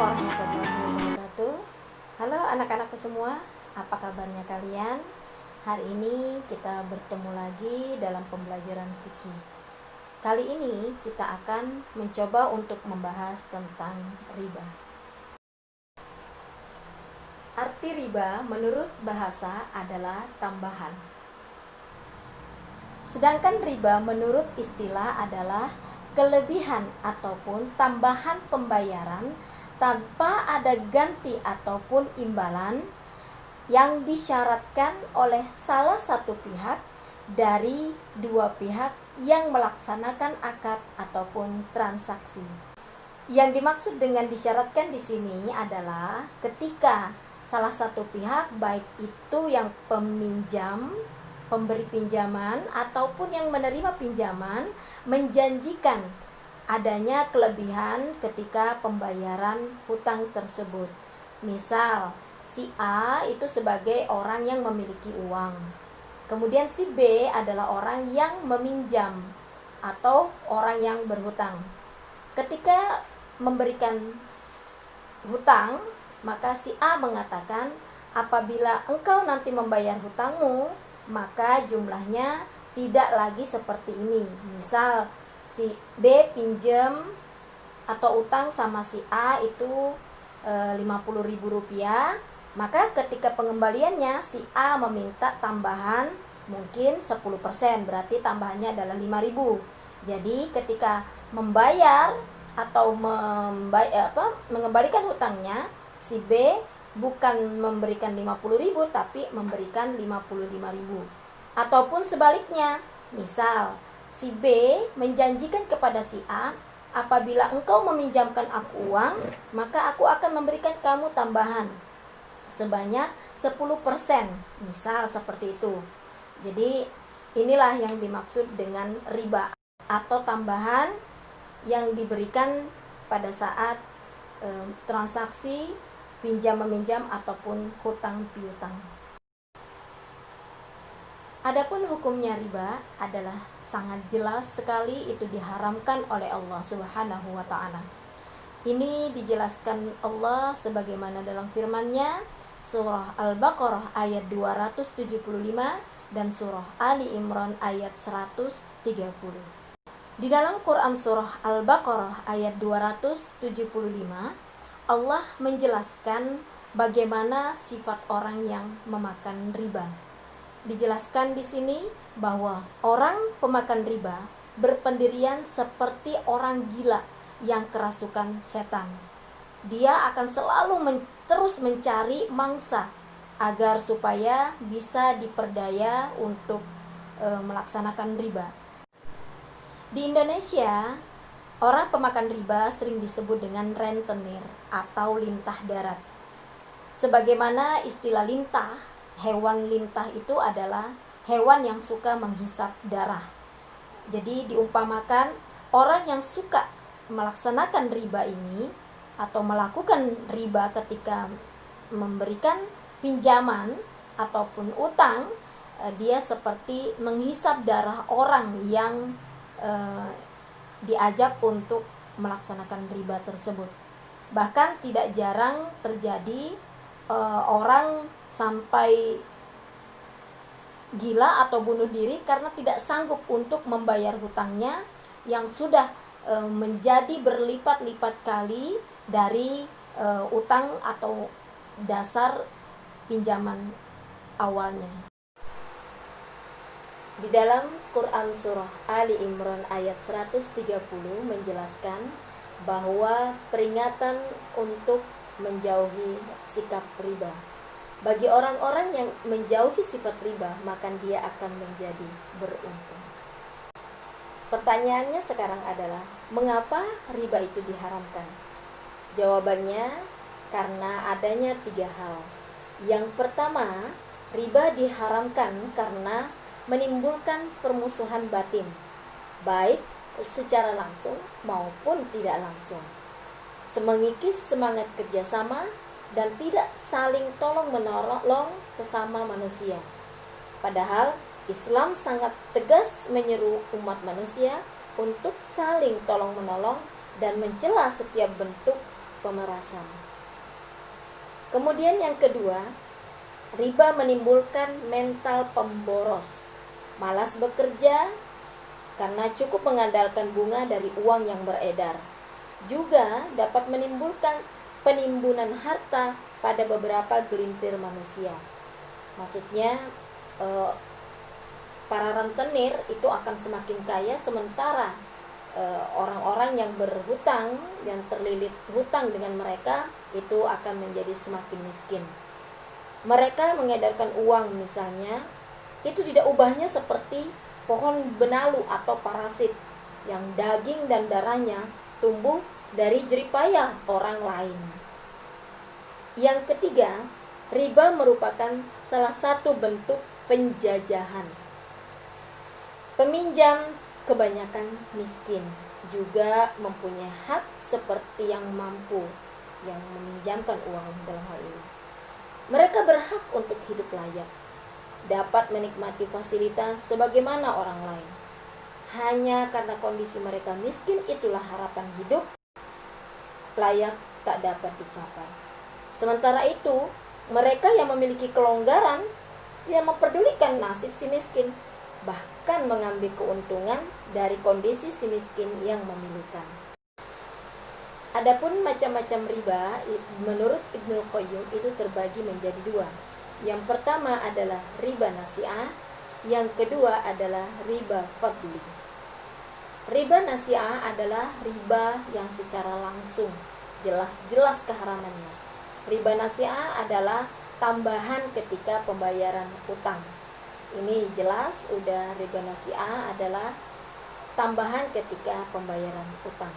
warahmatullahi wabarakatuh. Halo anak-anakku semua, apa kabarnya kalian? Hari ini kita bertemu lagi dalam pembelajaran fikih. Kali ini kita akan mencoba untuk membahas tentang riba. Arti riba menurut bahasa adalah tambahan. Sedangkan riba menurut istilah adalah kelebihan ataupun tambahan pembayaran tanpa ada ganti ataupun imbalan yang disyaratkan oleh salah satu pihak dari dua pihak yang melaksanakan akad ataupun transaksi. Yang dimaksud dengan disyaratkan di sini adalah ketika salah satu pihak, baik itu yang pemberi pinjaman ataupun yang menerima pinjaman, menjanjikan adanya kelebihan ketika pembayaran hutang tersebut. Misal, si A itu sebagai orang yang memiliki uang, kemudian si B adalah orang yang meminjam atau orang yang berhutang. Ketika memberikan hutang, maka si A mengatakan, apabila engkau nanti membayar hutangmu, maka jumlahnya tidak lagi seperti ini. Misal si B pinjam atau utang sama si A itu Rp50.000, maka ketika pengembaliannya si A meminta tambahan mungkin 10%, berarti tambahannya adalah 5.000. Jadi ketika membayar atau mengembalikan hutangnya, si B bukan memberikan 50.000 tapi memberikan 55.000. Ataupun sebaliknya, misal si B menjanjikan kepada si A, apabila engkau meminjamkan aku uang, maka aku akan memberikan kamu tambahan sebanyak 10%, misal seperti itu. Jadi inilah yang dimaksud dengan riba atau tambahan yang diberikan pada saat transaksi pinjam meminjam ataupun hutang piutang. Adapun hukumnya riba adalah sangat jelas sekali, itu diharamkan oleh Allah Subhanahu wa taala. Ini dijelaskan Allah sebagaimana dalam firman-Nya surah Al-Baqarah ayat 275 dan surah Ali Imran ayat 130. Di dalam Quran surah Al-Baqarah ayat 275, Allah menjelaskan bagaimana sifat orang yang memakan riba. Dijelaskan di sini bahwa orang pemakan riba berpendirian seperti orang gila yang kerasukan setan. Dia akan selalu terus mencari mangsa agar supaya bisa diperdaya untuk melaksanakan riba. Di Indonesia, orang pemakan riba sering disebut dengan rentenir atau lintah darat. Sebagaimana istilah lintah, hewan lintah itu adalah hewan yang suka menghisap darah. Jadi diumpamakan orang yang suka melaksanakan riba ini atau melakukan riba ketika memberikan pinjaman ataupun utang, dia seperti menghisap darah orang yang diajak untuk melaksanakan riba tersebut. Bahkan tidak jarang terjadi orang sampai gila atau bunuh diri karena tidak sanggup untuk membayar hutangnya yang sudah menjadi berlipat-lipat kali dari utang atau dasar pinjaman awalnya. Di dalam Quran surah Ali Imran ayat 130 menjelaskan bahwa peringatan untuk menjauhi sikap riba. Bagi orang-orang yang menjauhi sifat riba, maka dia akan menjadi beruntung. Pertanyaannya sekarang adalah, mengapa riba itu diharamkan? Jawabannya, karena adanya 3 hal. Yang pertama, riba diharamkan karena menimbulkan permusuhan batin, baik secara langsung maupun tidak langsung, mengikis semangat kerjasama dan tidak saling tolong-menolong sesama manusia. Padahal Islam sangat tegas menyeru umat manusia untuk saling tolong-menolong dan mencela setiap bentuk pemerasan. Kemudian yang kedua, riba menimbulkan mental pemboros, malas bekerja karena cukup mengandalkan bunga dari uang yang beredar. Juga dapat menimbulkan penimbunan harta pada beberapa gelintir manusia. Maksudnya para rentenir itu akan semakin kaya, sementara orang-orang yang berhutang, yang terlilit hutang dengan mereka, itu akan menjadi semakin miskin. Mereka mengedarkan uang misalnya, itu tidak ubahnya seperti pohon benalu atau parasit yang daging dan darahnya tumbuh dari jeripayah orang lain. Yang ketiga, riba merupakan salah satu bentuk penjajahan. Peminjam kebanyakan miskin juga mempunyai hak seperti yang mampu yang meminjamkan uang dalam hal ini. Mereka berhak untuk hidup layak, dapat menikmati fasilitas sebagaimana orang lain. Hanya karena kondisi mereka miskin, itulah harapan hidup layak tak dapat dicapai. Sementara itu, mereka yang memiliki kelonggaran tidak memperdulikan nasib si miskin, bahkan mengambil keuntungan dari kondisi si miskin yang memilukan. Adapun macam-macam riba menurut Ibnu Qayyim itu terbagi menjadi dua. Yang pertama adalah riba nasi'ah, yang kedua adalah riba fadli. Riba nasi'ah adalah riba yang secara langsung jelas-jelas keharamannya. Riba nasi'ah adalah tambahan ketika pembayaran utang. Ini jelas udah, riba nasi'ah adalah tambahan ketika pembayaran utang.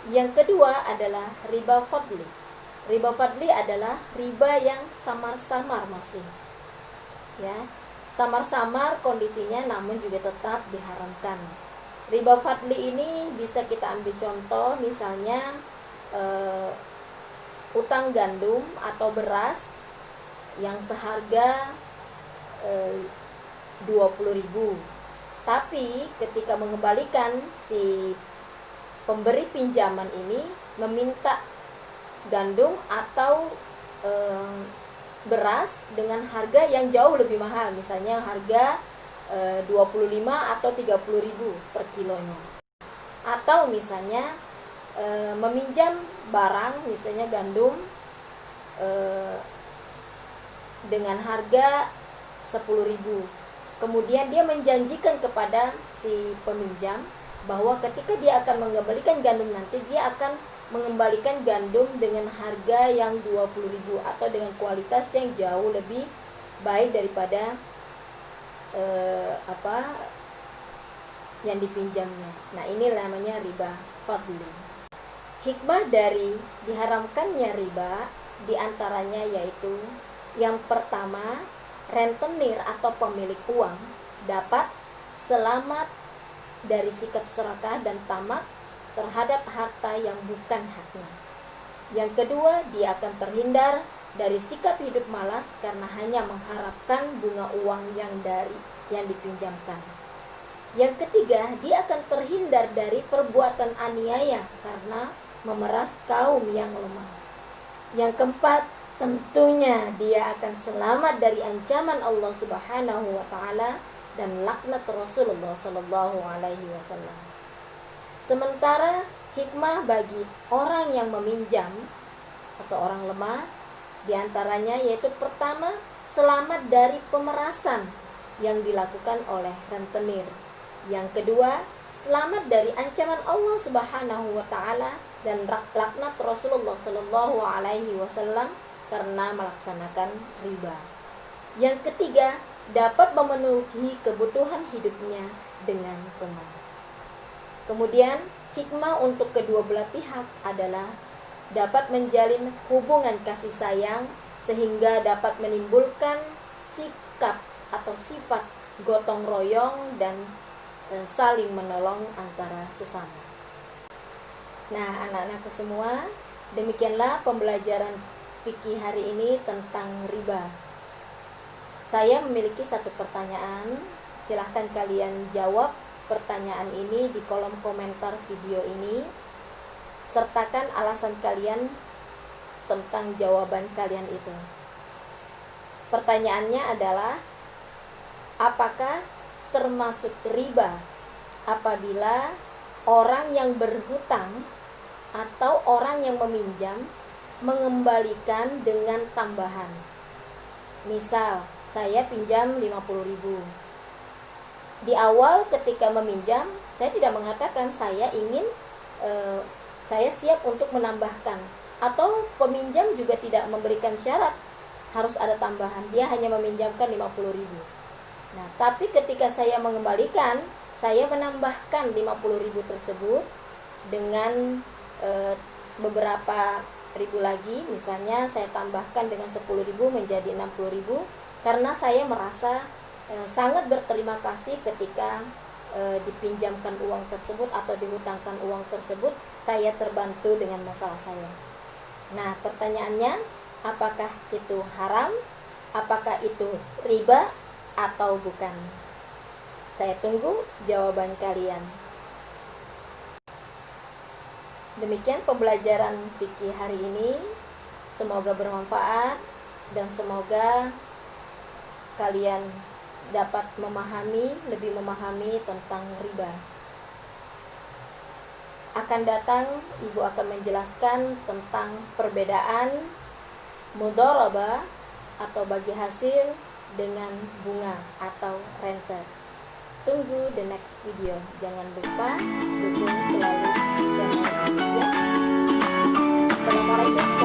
Yang kedua adalah riba fadli. Riba fadli adalah riba yang samar-samar masih. Ya, samar-samar kondisinya namun juga tetap diharamkan. Riba fadli ini bisa kita ambil contoh misalnya utang gandum atau beras yang seharga 20.000. Tapi ketika mengembalikan, si pemberi pinjaman ini meminta gandum atau beras dengan harga yang jauh lebih mahal, misalnya harga 25 atau 30.000 per kilonya. Atau misalnya meminjam barang, misalnya gandum dengan harga 10.000. Kemudian dia menjanjikan kepada si peminjam bahwa ketika dia akan mengembalikan gandum nanti, dia akan mengembalikan gandum dengan harga yang 20.000 atau dengan kualitas yang jauh lebih baik daripada yang dipinjamnya. Nah, ini namanya riba fadli. Hikmah dari diharamkannya riba diantaranya yaitu yang pertama, rentenir atau pemilik uang dapat selamat dari sikap serakah dan tamak terhadap harta yang bukan haknya. Yang kedua, dia akan terhindar dari sikap hidup malas karena hanya mengharapkan bunga uang yang dipinjamkan. Yang ketiga, dia akan terhindar dari perbuatan aniaya karena memeras kaum yang lemah. Yang keempat, tentunya dia akan selamat dari ancaman Allah Subhanahu wa taala dan laknat Rasulullah sallallahu alaihi wasallam. Sementara hikmah bagi orang yang meminjam atau orang lemah diantaranya yaitu pertama, selamat dari pemerasan yang dilakukan oleh rentenir. Yang kedua, selamat dari ancaman Allah Subhanahu wa taala dan laknat Rasulullah sallallahu alaihi wasallam karena melaksanakan riba. Yang ketiga, dapat memenuhi kebutuhan hidupnya dengan tenang. Kemudian, hikmah untuk kedua belah pihak adalah dapat menjalin hubungan kasih sayang sehingga dapat menimbulkan sikap atau sifat gotong royong dan saling menolong antara sesama. Nah, anak-anakku semua, demikianlah pembelajaran fikih hari ini tentang riba. Saya memiliki satu pertanyaan, silahkan kalian jawab pertanyaan ini di kolom komentar video ini. sertakan alasan kalian tentang jawaban kalian itu. Pertanyaannya adalah, apakah termasuk riba apabila orang yang berhutang atau orang yang meminjam mengembalikan dengan tambahan? Misal, saya pinjam 50.000. Di awal ketika meminjam, saya tidak mengatakan saya ingin saya siap untuk menambahkan, atau peminjam juga tidak memberikan syarat harus ada tambahan, dia hanya meminjamkan 50.000. Nah, tapi ketika saya mengembalikan, saya menambahkan 50.000 tersebut dengan beberapa ribu lagi. Misalnya saya tambahkan dengan 10.000 menjadi 60.000, karena saya merasa sangat berterima kasih ketika dipinjamkan uang tersebut atau dihutangkan uang tersebut, saya terbantu dengan masalah saya. Nah, pertanyaannya, apakah itu haram? Apakah itu riba atau bukan? Saya tunggu jawaban kalian. Demikian pembelajaran fikih hari ini. Semoga bermanfaat dan semoga kalian dapat lebih memahami tentang riba. Akan datang, Ibu akan menjelaskan tentang perbedaan mudharabah atau bagi hasil dengan bunga atau rente. Tunggu the next video. Jangan lupa dukung selalu channel ya. Assalamualaikum.